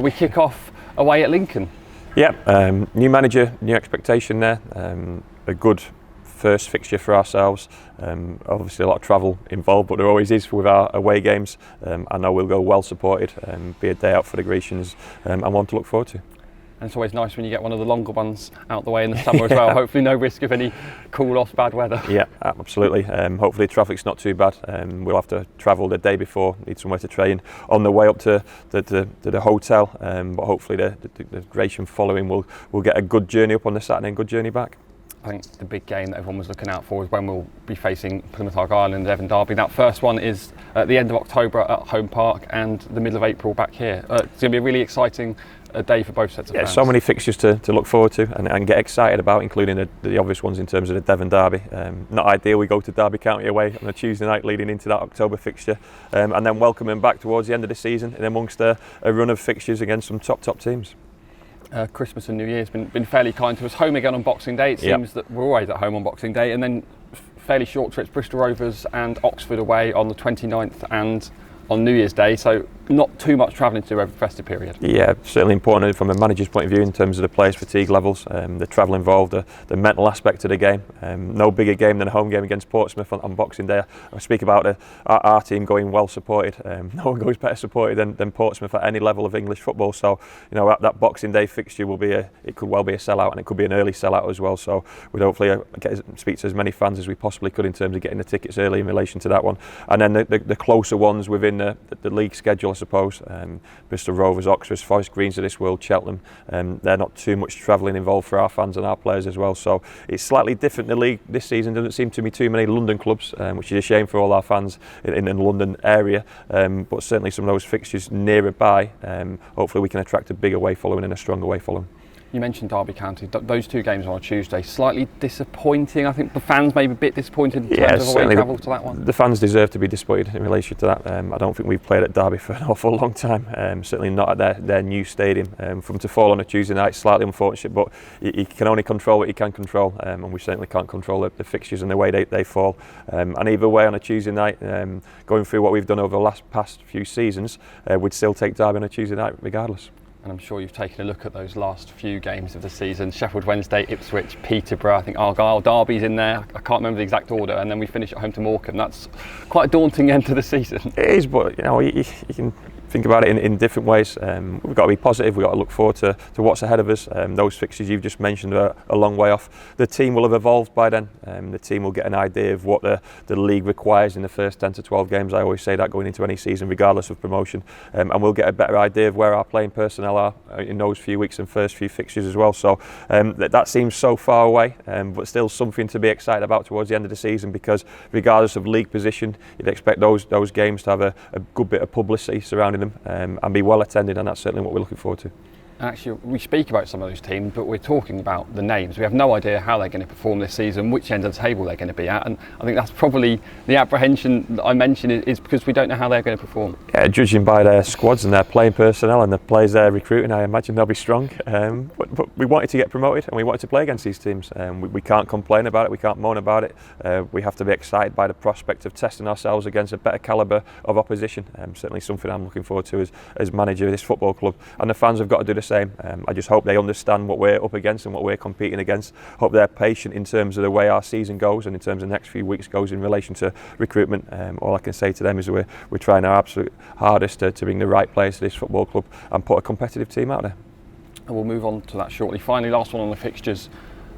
we kick off away at Lincoln. Yeah, new manager, new expectation there. A good first fixture for ourselves. Obviously a lot of travel involved, but there always is with our away games. I know we'll go well supported, be a day out for the Grecians, and one to look forward to. And it's always nice when you get one of the longer ones out the way in the summer as well. Hopefully no risk of any call-offs, bad weather. Yeah, absolutely. Hopefully traffic's not too bad. We'll have to travel the day before, need somewhere to train on the way up to the hotel. But hopefully the Grecian following will get a good journey up on the Saturday and good journey back. I think the big game that everyone was looking out for is when we'll be facing Plymouth Argyle and Devon Derby. That first one is at the end of October at Home Park and the middle of April back here. It's going to be a really exciting day for both sets of fans. So many fixtures to look forward to and get excited about, including the obvious ones in terms of the Devon Derby. Not ideal we go to Derby County away on a Tuesday night leading into that October fixture, and then welcoming back towards the end of the season in amongst a run of fixtures against some top teams. Christmas and New Year's been fairly kind to us. Home again on Boxing Day. It seems that we're always at home on Boxing Day, and then fairly short trips, Bristol Rovers and Oxford away on the 29th and on New Year's Day, so not too much travelling to do over the festive period. Yeah, certainly important from a manager's point of view in terms of the players' fatigue levels, the travel involved, the mental aspect of the game. No bigger game than a home game against Portsmouth on Boxing Day. I speak about our team going well supported. No one goes better supported than Portsmouth at any level of English football. So that Boxing Day fixture will be it could well be a sellout, and it could be an early sellout as well. So we'd hopefully speak to as many fans as we possibly could in terms of getting the tickets early in relation to that one. And then the closer ones within the league schedule, I suppose. Bristol Rovers, Oxford, Forest Greens of this world, Cheltenham. They're not too much travelling involved for our fans and our players as well. So it's slightly different. The league this season doesn't seem to be too many London clubs, which is a shame for all our fans in the London area. But certainly some of those fixtures nearer by. Hopefully we can attract a big away following and a strong away following. You mentioned Derby County. Those two games on a Tuesday, slightly disappointing. I think the fans may be a bit disappointed in terms of away travel to that one. The fans deserve to be disappointed in relation to that. I don't think we've played at Derby for an awful long time. Certainly not at their new stadium. For them to fall on a Tuesday night, slightly unfortunate, but you can only control what you can control, and we certainly can't control the fixtures and the way they fall. And either way on a Tuesday night, going through what we've done over the past few seasons, we'd still take Derby on a Tuesday night regardless. And I'm sure you've taken a look at those last few games of the season. Sheffield Wednesday, Ipswich, Peterborough, I think Argyle, Derby's in there. I can't remember the exact order, and then we finish at home to Morecambe. That's quite a daunting end to the season. It is, but you can think about it in different ways. We've got to be positive, we've got to look forward to what's ahead of us. Those fixtures you've just mentioned are a long way off. The team will have evolved by then. The team will get an idea of what the league requires in the first 10 to 12 games. I always say that going into any season, regardless of promotion. And we'll get a better idea of where our playing personnel are in those few weeks and first few fixtures as well. So that seems so far away, but still something to be excited about towards the end of the season, because regardless of league position, you'd expect those games to have a good bit of publicity surrounding them and be well attended, and that's certainly what we're looking forward to. Actually, we speak about some of those teams, but we're talking about the names. We have no idea how they're going to perform this season, which end of the table they're going to be at, and I think that's probably the apprehension that I mentioned is because we don't know how they're going to perform. Yeah, judging by their squads and their playing personnel and the players they're recruiting, I imagine they'll be strong. But we wanted to get promoted and we wanted to play against these teams. We can't complain about it, we can't moan about it. We have to be excited by the prospect of testing ourselves against a better calibre of opposition. Certainly something I'm looking forward to as manager of this football club, and the fans have got to do the same. I just hope they understand what we're up against and what we're competing against. Hope they're patient in terms of the way our season goes and in terms of the next few weeks goes in relation to recruitment. All I can say to them is we're trying our absolute hardest to bring the right players to this football club and put a competitive team out there. And we'll move on to that shortly. Finally, last one on the fixtures.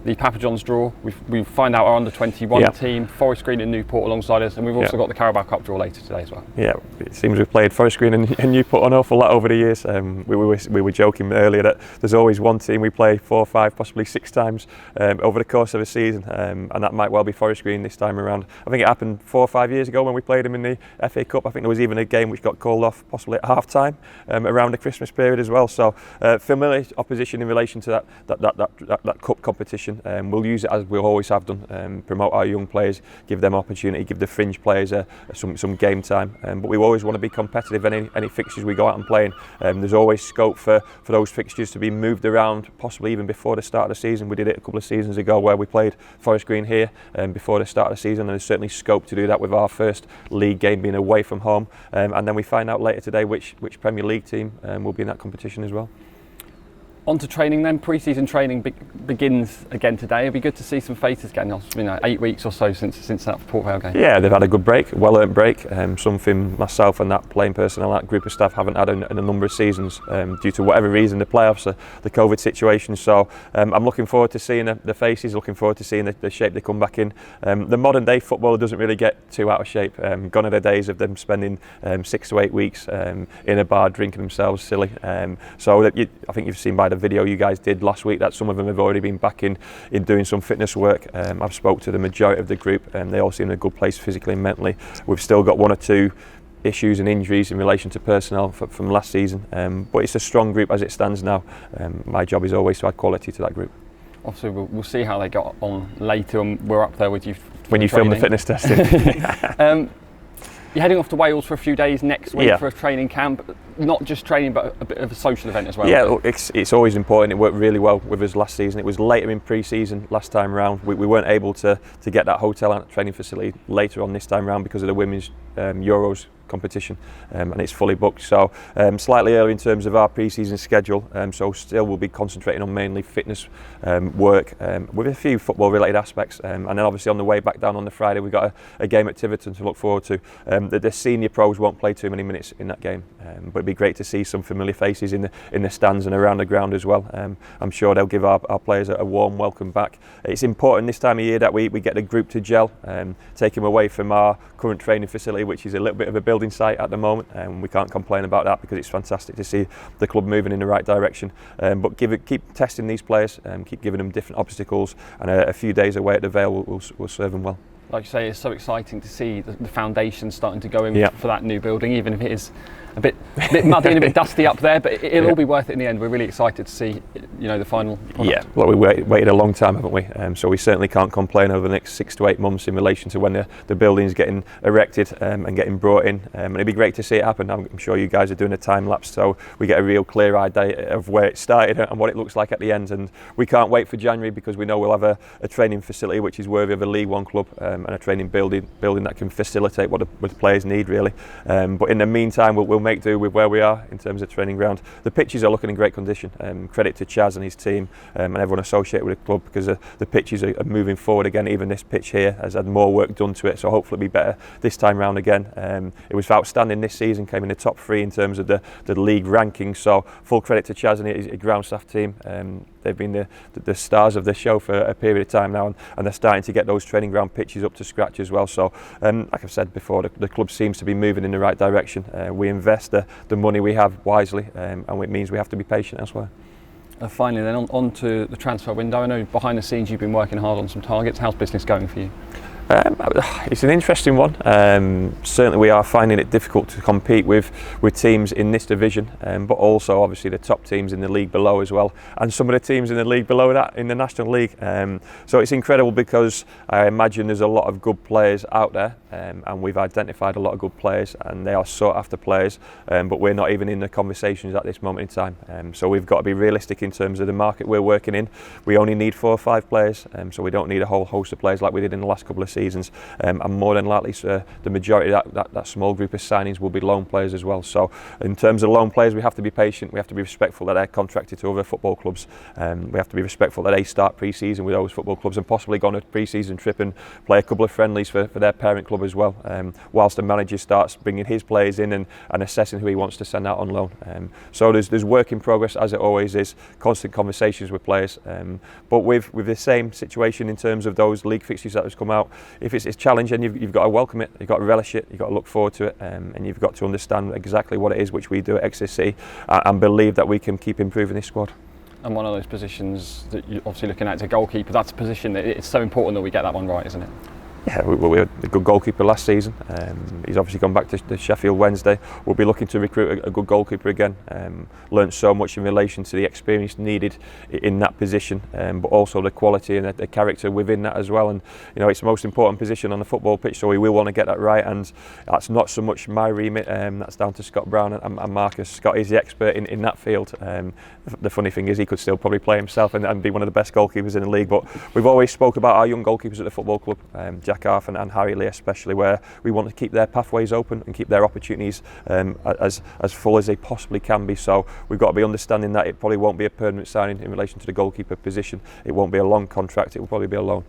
The Papa John's draw, we find out our under-21 team, Forest Green and Newport alongside us, and we've also got the Carabao Cup draw later today as well. Yeah, it seems we've played Forest Green and Newport an awful lot over the years. We were joking earlier that there's always one team we play 4, 5, possibly 6 times over the course of a season, and that might well be Forest Green this time around. I think it happened 4 or 5 years ago when we played them in the FA Cup. I think there was even a game which got called off possibly at half-time around the Christmas period as well. So familiar opposition in relation to that cup competition. competition. We'll use it as we always have done, promote our young players, give them opportunity, give the fringe players some game time. But we always want to be competitive in any fixtures we go out and play in. There's always scope for those fixtures to be moved around, possibly even before the start of the season. We did it a couple of seasons ago where we played Forest Green here before the start of the season, and there's certainly scope to do that with our first league game being away from home. And then we find out later today which Premier League team will be in that competition as well. On to training then. Pre-season training begins again today. It'll be good to see some faces again. 8 weeks or so since that Port Vale game. Yeah, they've had a good break, well-earned break. Something myself and that playing personnel, that group of staff haven't had in a number of seasons due to whatever reason, the playoffs, the COVID situation. So I'm looking forward to seeing the faces, looking forward to seeing the shape they come back in. The modern day footballer doesn't really get too out of shape. Gone are the days of them spending 6 to 8 weeks in a bar drinking themselves silly. So I think you've seen by the video you guys did last week that some of them have already been back in doing some fitness work. I've spoke to the majority of the group and they all seem in a good place physically and mentally. We've still got 1 or 2 issues and injuries in relation to personnel from last season, but it's a strong group as it stands now. My job is always to add quality to that group. Obviously we'll see how they got on later, and we're up there with you when you film the fitness testing. You're heading off to Wales for a few days next week for a training camp. Not just training, but a bit of a social event as well. Yeah, it's always important. It worked really well with us last season. It was later in pre-season last time round. We weren't able to get that hotel and training facility later on this time round because of the women's Euros competition, and it's fully booked. So slightly early in terms of our pre-season schedule. So still we'll be concentrating on mainly fitness work with a few football-related aspects. And then obviously on the way back down on the Friday, we've got a game at Tiverton to look forward to. The senior pros won't play too many minutes in that game, but it'd be great to see some familiar faces in the stands and around the ground as well. I'm sure they'll give our players a warm welcome back. It's important this time of year that we get the group to gel, take them away from our current training facility, which is a little bit of a building site at the moment, and we can't complain about that because it's fantastic to see the club moving in the right direction. But keep testing these players, keep giving them different obstacles, and a few days away at the Vale will serve them well. Like you say, it's so exciting to see the foundations starting to go in for that new building, even if it is a bit muddy and a bit dusty up there, but it'll all be worth it in the end. We're really excited to see, the final product. Yeah, well, we waited a long time, haven't we? So we certainly can't complain over the next 6 to 8 months in relation to when the building's getting erected and getting brought in. And it'd be great to see it happen. I'm sure you guys are doing a time lapse, so we get a real clear idea of where it started and what it looks like at the end. And we can't wait for January because we know we'll have a training facility which is worthy of a League One club, and a training building that can facilitate what the players need, really. But in the meantime, we'll make do with where we are in terms of training ground. The pitches are looking in great condition. Credit to Chaz and his team and everyone associated with the club, because the pitches are moving forward again. Even this pitch here has had more work done to it, so hopefully it'll be better this time round again. It was outstanding this season, came in the top 3 in terms of the league rankings, so full credit to Chaz and his ground staff team. They've been the stars of the show for a period of time now, and they're starting to get those training ground pitches up to scratch as well. So like I've said before, the club seems to be moving in the right direction. We invest the money we have wisely, and it means we have to be patient elsewhere. Finally then, on to the transfer window. I know behind the scenes you've been working hard on some targets. How's business going for you? It's an interesting one. Certainly we are finding it difficult to compete with teams in this division, but also obviously the top teams in the league below as well, and some of the teams in the league below that in the National League. So it's incredible because I imagine there's a lot of good players out there, and we've identified a lot of good players and they are sought after players, but we're not even in the conversations at this moment in time. So we've got to be realistic in terms of the market we're working in. We only need 4 or 5 players, so we don't need a whole host of players like we did in the last couple of seasons, and more than likely the majority of that small group of signings will be loan players as well. So in terms of loan players, we have to be patient, we have to be respectful that they're contracted to other football clubs, we have to be respectful that they start pre-season with those football clubs and possibly go on a pre-season trip and play a couple of friendlies for their parent club as well, whilst the manager starts bringing his players in and assessing who he wants to send out on loan. So there's work in progress, as it always is, constant conversations with players, but with the same situation in terms of those league fixtures that has come out. If it's a challenge, and you've got to welcome it, you've got to relish it, you've got to look forward to it, and you've got to understand exactly what it is which we do at Exeter City, and believe that we can keep improving this squad. And one of those positions that you're obviously looking at is a goalkeeper. That's a position that it's so important that we get that one right, isn't it? Yeah, we had a good goalkeeper last season. He's obviously gone back to Sheffield Wednesday. We'll be looking to recruit a good goalkeeper again. Learned so much in relation to the experience needed in that position, but also the quality and the character within that as well. And it's the most important position on the football pitch, so we will want to get that right. And that's not so much my remit. That's down to Scott Brown and Marcus. Scott is the expert in that field. The funny thing is, he could still probably play himself and be one of the best goalkeepers in the league. But we've always spoke about our young goalkeepers at the football club. Jack Arth and Harry Lee especially, where we want to keep their pathways open and keep their opportunities as full as they possibly can be. So we've got to be understanding that it probably won't be a permanent signing in relation to the goalkeeper position. It won't be a long contract, it will probably be a loan.